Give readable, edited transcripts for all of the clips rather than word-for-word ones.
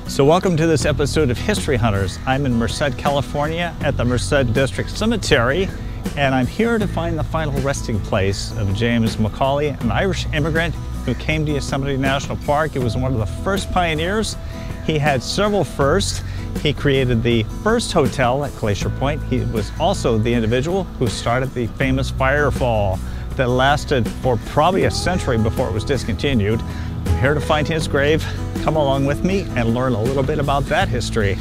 So welcome to this episode of History Hunters. I'm in Merced, California at the Merced District Cemetery, and I'm here to find the final resting place of James McCauley, an Irish immigrant who came to Yosemite National Park. He was one of the first pioneers. He had several firsts. He created the first hotel at Glacier Point. He was also the individual who started the famous firefall that lasted for probably a century before it was discontinued. I'm here to find his grave. Come along with me and learn a little bit about that history.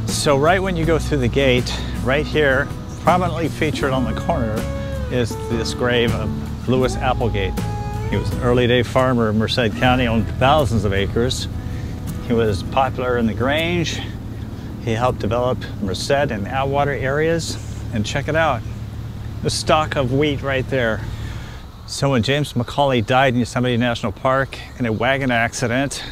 So right when you go through the gate, right here, prominently featured on the corner, is this grave of Louis Applegate. He was an early day farmer in Merced County, owned thousands of acres. He was popular in the Grange. He helped develop Merced and Atwater areas. And check it out, the stalk of wheat right there. So when James McCauley died in Yosemite National Park in a wagon accident,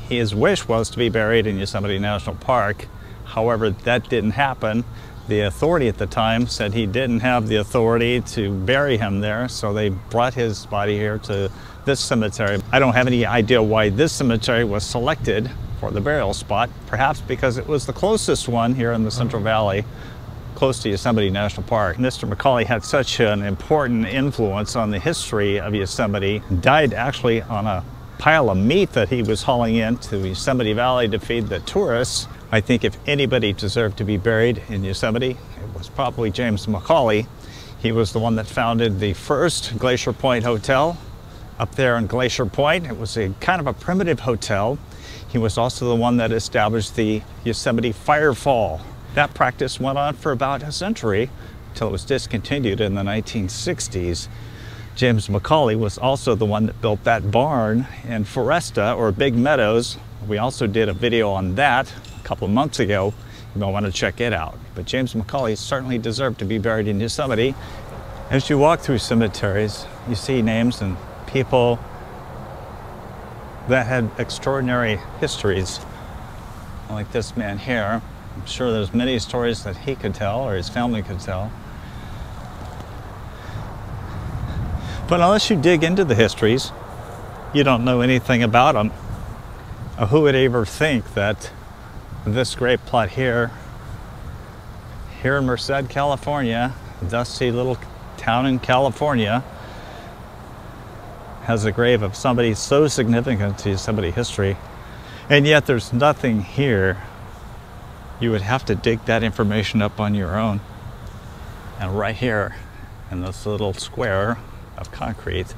his wish was to be buried in Yosemite National Park. However, that didn't happen. The authority at the time said he didn't have the authority to bury him there, so they brought his body here to this cemetery. I don't have any idea why this cemetery was selected for the burial spot, perhaps because it was the closest one here in the Central Valley, close to Yosemite National Park. Mr. McCauley had such an important influence on the history of Yosemite, died actually on a pile of meat that he was hauling into Yosemite Valley to feed the tourists. I think if anybody deserved to be buried in Yosemite, it was probably James McCauley. He was the one that founded the first Glacier Point Hotel up there in Glacier Point. It was a kind of a primitive hotel. He was also the one that established the Yosemite Firefall. That practice went on for about a century until it was discontinued in the 1960s. James McCauley was also the one that built that barn in Foresta, or Big Meadows. We also did a video on that a couple of months ago. You might want to check it out. But James McCauley certainly deserved to be buried in Yosemite. As you walk through cemeteries, you see names and people that had extraordinary histories, like this man here. I'm sure there's many stories that he could tell or his family could tell. But unless you dig into the histories, you don't know anything about them. Who would ever think that this great plot here in Merced, California, a dusty little town in California, has a grave of somebody so significant to Yosemite history, and yet there's nothing here. You would have to dig that information up on your own. And right here in this little square of concrete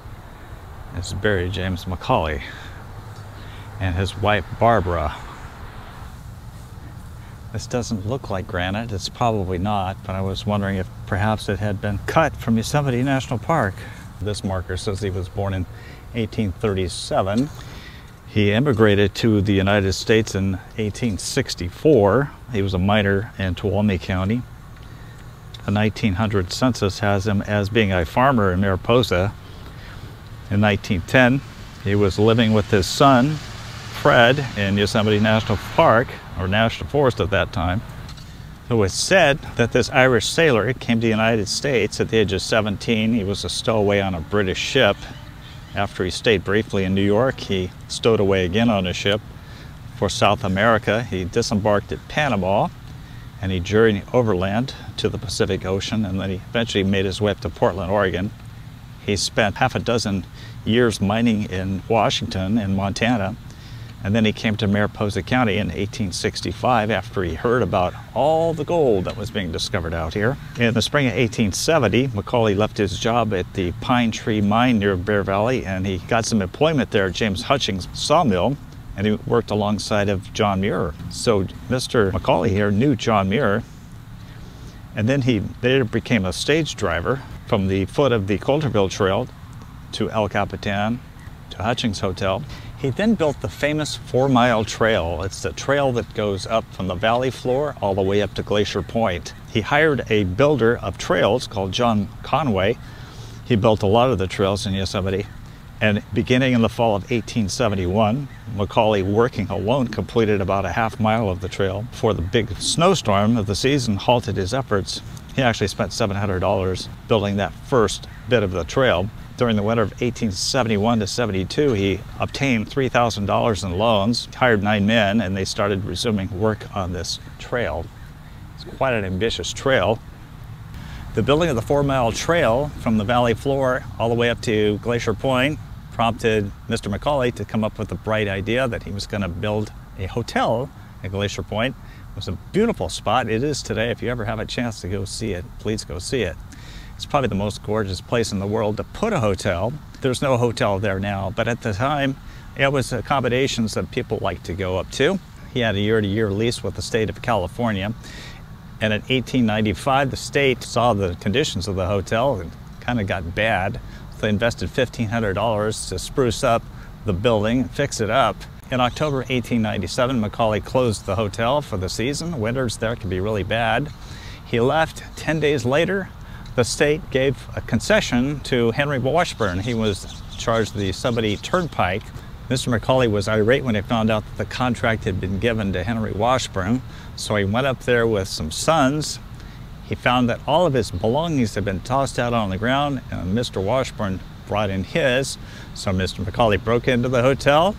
is buried James McCauley and his wife Barbara. This doesn't look like granite. It's probably not, but I was wondering if perhaps it had been cut from Yosemite National Park. This marker says he was born in 1837. He immigrated to the United States in 1864. He was a miner in Tuolumne County. The 1900 census has him as being a farmer in Mariposa. In 1910, he was living with his son, Fred, in Yosemite National Park, or National Forest at that time. So it's said that this Irish sailor came to the United States at the age of 17. He was a stowaway on a British ship. After he stayed briefly in New York, he stowed away again on a ship for South America. He disembarked at Panama, and he journeyed overland to the Pacific Ocean, and then he eventually made his way up to Portland, Oregon. He spent half a dozen years mining in Washington and Montana, and then he came to Mariposa County in 1865 after he heard about all the gold that was being discovered out here. In the spring of 1870, McCauley left his job at the Pine Tree Mine near Bear Valley, and he got some employment there at James Hutchings Sawmill, and he worked alongside of John Muir. So Mr. McCauley here knew John Muir, and then he later became a stage driver from the foot of the Coulterville Trail to El Capitan to Hutchings Hotel. He then built the famous 4-mile trail. It's the trail that goes up from the valley floor all the way up to Glacier Point. He hired a builder of trails called John Conway. He built a lot of the trails in Yosemite, And beginning in the fall of 1871, McCauley, working alone, completed about a half mile of the trail. Before the big snowstorm of the season halted his efforts, he actually spent $700 building that first bit of the trail. During the winter of 1871 to 72, he obtained $3,000 in loans, hired 9 men, and they started resuming work on this trail. It's quite an ambitious trail. The building of the 4-mile trail from the valley floor all the way up to Glacier Point prompted Mr. McCauley to come up with the bright idea that he was going to build a hotel at Glacier Point. It was a beautiful spot. It is today. If you ever have a chance to go see it, please go see it. It's probably the most gorgeous place in the world to put a hotel. There's no hotel there now, but at the time, it was accommodations that people liked to go up to. He had a year-to-year lease with the state of California. And in 1895, the state saw the conditions of the hotel and kind of got bad. So they invested $1,500 to spruce up the building and fix it up. In October 1897, McCauley closed the hotel for the season. Winters there can be really bad. He left. 10 days later, the state gave a concession to Henry Washburn. He was charged the Yosemite Turnpike. Mr. McCauley was irate when he found out that the contract had been given to Henry Washburn, so he went up there with some sons. He found that all of his belongings had been tossed out on the ground, and Mr. Washburn brought in his. So Mr. McCauley broke into the hotel.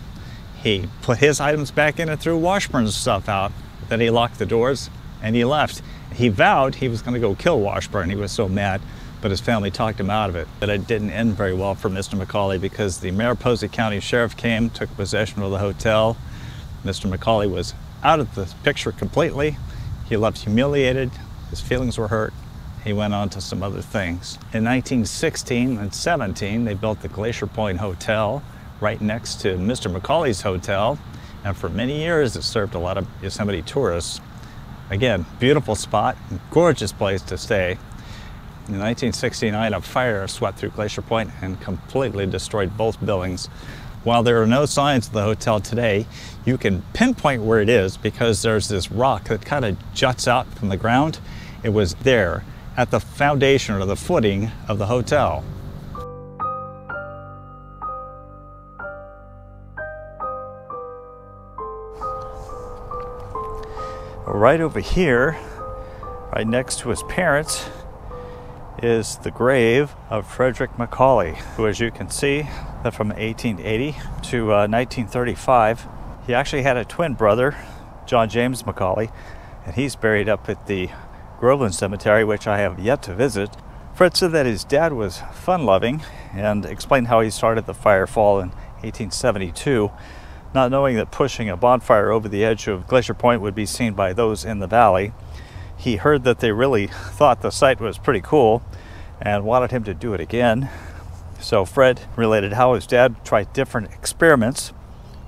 He put his items back in and threw Washburn's stuff out. Then he locked the doors and he left. He vowed he was going to go kill Washburn. He was so mad, but his family talked him out of it. But it didn't end very well for Mr. McCauley because the Mariposa County Sheriff came, took possession of the hotel. Mr. McCauley was out of the picture completely. He left humiliated. His feelings were hurt. He went on to some other things. In 1916 and 17, they built the Glacier Point Hotel right next to Mr. McCauley's hotel. And for many years, it served a lot of Yosemite tourists. Again, beautiful spot, gorgeous place to stay. In 1969, a fire swept through Glacier Point and completely destroyed both buildings. While there are no signs of the hotel today, you can pinpoint where it is because there's this rock that kind of juts out from the ground. It was there at the foundation or the footing of the hotel. Right over here, right next to his parents, is the grave of Frederick McCauley, who, as you can see, that from 1880 to 1935, he actually had a twin brother, John James McCauley, and he's buried up at the Groveland Cemetery, which I have yet to visit. Fred said that his dad was fun-loving and explained how he started the firefall in 1872, not knowing that pushing a bonfire over the edge of Glacier Point would be seen by those in the valley. He heard that they really thought the site was pretty cool and wanted him to do it again. So Fred related how his dad tried different experiments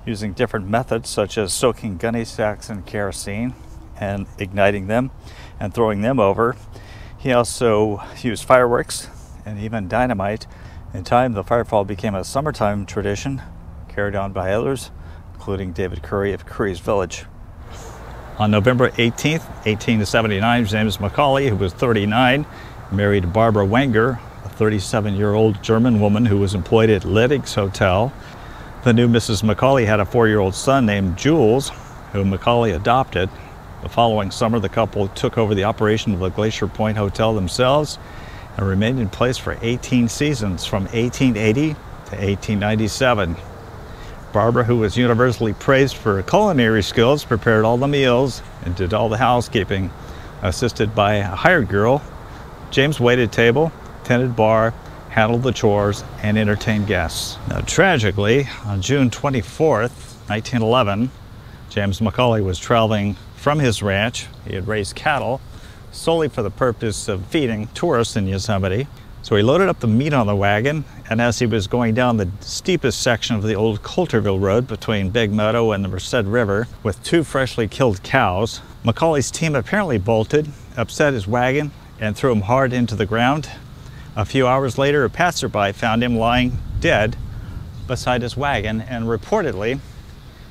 using different methods, such as soaking gunny sacks in kerosene and igniting them and throwing them over. He also used fireworks and even dynamite. In time, the firefall became a summertime tradition carried on by others, including David Curry of Curry's Village. On November 18th, 1879, James McCauley, who was 39, married Barbara Wenger, a 37-year-old German woman who was employed at Liddick's Hotel. The new Mrs. McCauley had a 4-year-old son named Jules, whom McCauley adopted. The following summer, the couple took over the operation of the Glacier Point Hotel themselves and remained in place for 18 seasons from 1880 to 1897. Barbara, who was universally praised for her culinary skills, prepared all the meals and did all the housekeeping, assisted by a hired girl. James waited table, tended bar, handled the chores, and entertained guests. Now, tragically, on June 24th, 1911, James McCauley was traveling from his ranch. He had raised cattle solely for the purpose of feeding tourists in Yosemite. So he loaded up the meat on the wagon, and as he was going down the steepest section of the old Coulterville Road between Big Meadow and the Merced River with 2 freshly killed cows, McCauley's team apparently bolted, upset his wagon, and threw him hard into the ground. A few hours later, a passerby found him lying dead beside his wagon, and reportedly,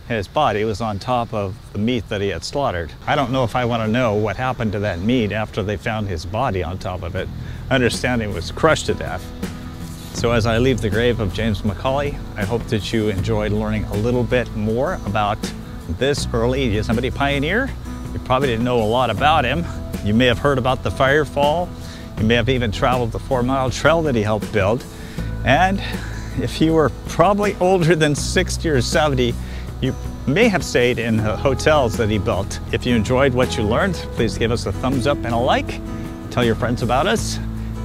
his body was on top of the meat that he had slaughtered. I don't know if I want to know what happened to that meat after they found his body on top of it. I understand he was crushed to death. So as I leave the grave of James McCauley, I hope that you enjoyed learning a little bit more about this early Yosemite pioneer. You probably didn't know a lot about him. You may have heard about the firefall. You may have even traveled the 4-mile trail that he helped build. And if you were probably older than 60 or 70, you may have stayed in hotels that he built. If you enjoyed what you learned, please give us a thumbs up and a like. Tell your friends about us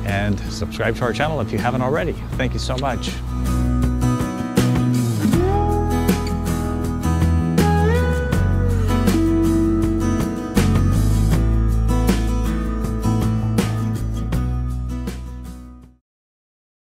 and subscribe to our channel if you haven't already. Thank you so much.